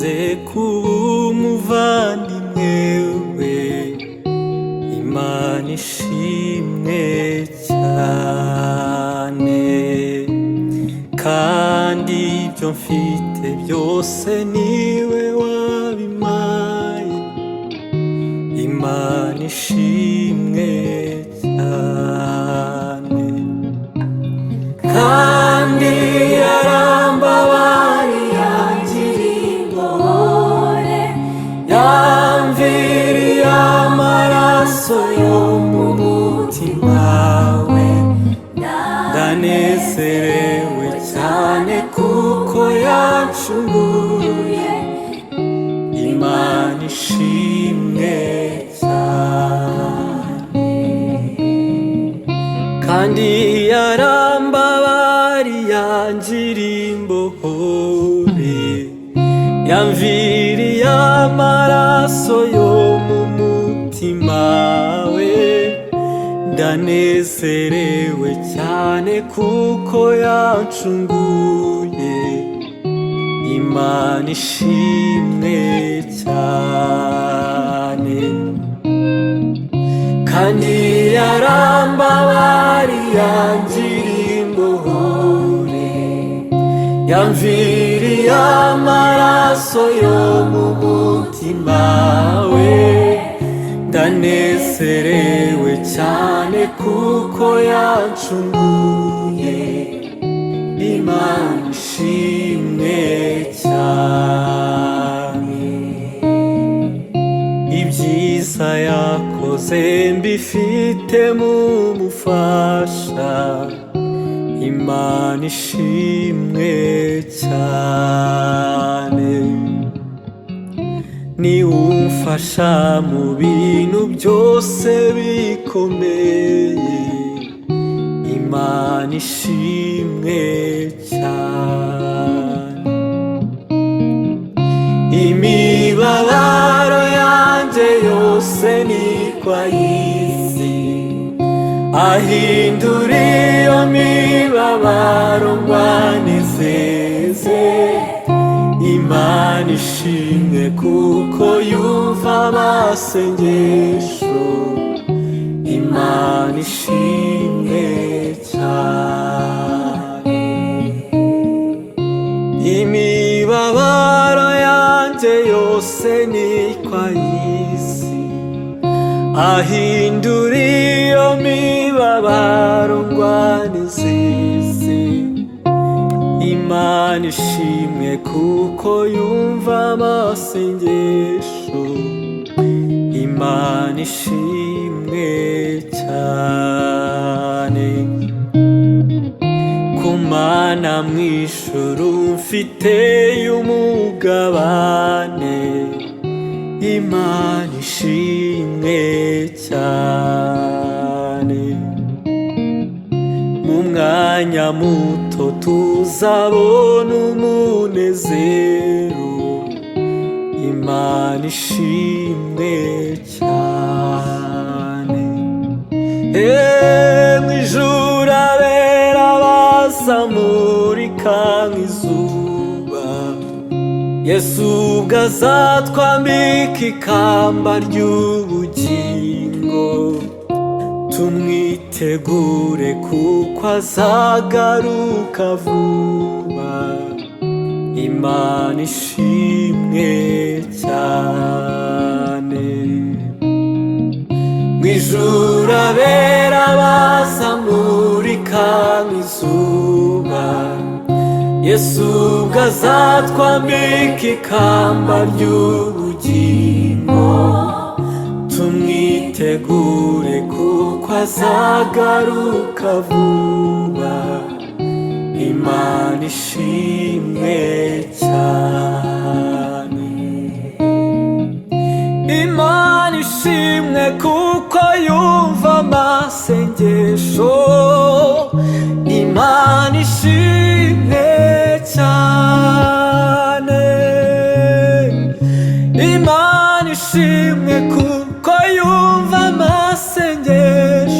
yakoze kuba umuvandimwe we, Imana ishimwe cyane. Kandi ibyo mfite byose niwe wabimpaye, Imana ishimwe cyane. Kandi yarambabariye yangiriye impuhwe, yamviriye amaraso yo mu mutima we. Ndanezerewe cyane kuko yancunguye, Imana ishimwe cyane. Kandi yarambabariye yangiriye imbohore, yamviriye amaraso yo mu mutima we. Ndanezerewe cyane kuko yancunguye, Imana ishimwe cyane. Kandi yarambabariye yangiriye imbohore, yamviriye amaraso yo mu mutima we. Ndanezerewe cyane kuko yancunguye, Imana ishimwe cyane. Ibyiza yakoze mbifite mu mufasha, Imana ishimwe cyane. Ni umfasha mu bintu byose bikomeye, Imana ishimwe cyane. Imibabaro yanjye yose niko ayizi, ahindura iyo mibabaro ngo anezeze. Imana ishimwe kuko yumva amasengesho, Imana ishimwe cyane. Imibabaro yanjye yose niko ayizi, ahindura iyo mibabaro ngo anezeze. Imana ishimwe kuko yumva amasengesho, Imana ishimwe cyane. Ku Mana mw'ijuru mfiteyo umugabane, Imana ishimwe cyane. Mu mwanya muto tuzabona umunezero, Imana ishimwe cyane. Mw'ijuru abera bazamurika nk'izuba, Yesu ubwo azatwambika ikamba ry'ubugingo. Tumwitegure kuko azagaruka vuba, Imana ishimwe cyane. Mw'ijuru abera bazamurika nk'izuba, Yesu ubwo azatwambika ikamba ry'ubugingo. Tumwitegure kuko azagaruka vuba, Imana ishimwe cyane. Imana ishimwe kuko yumva amasengesho, Imana ishimwe cyane. Imana ishimwe kuko yumva amasengesho,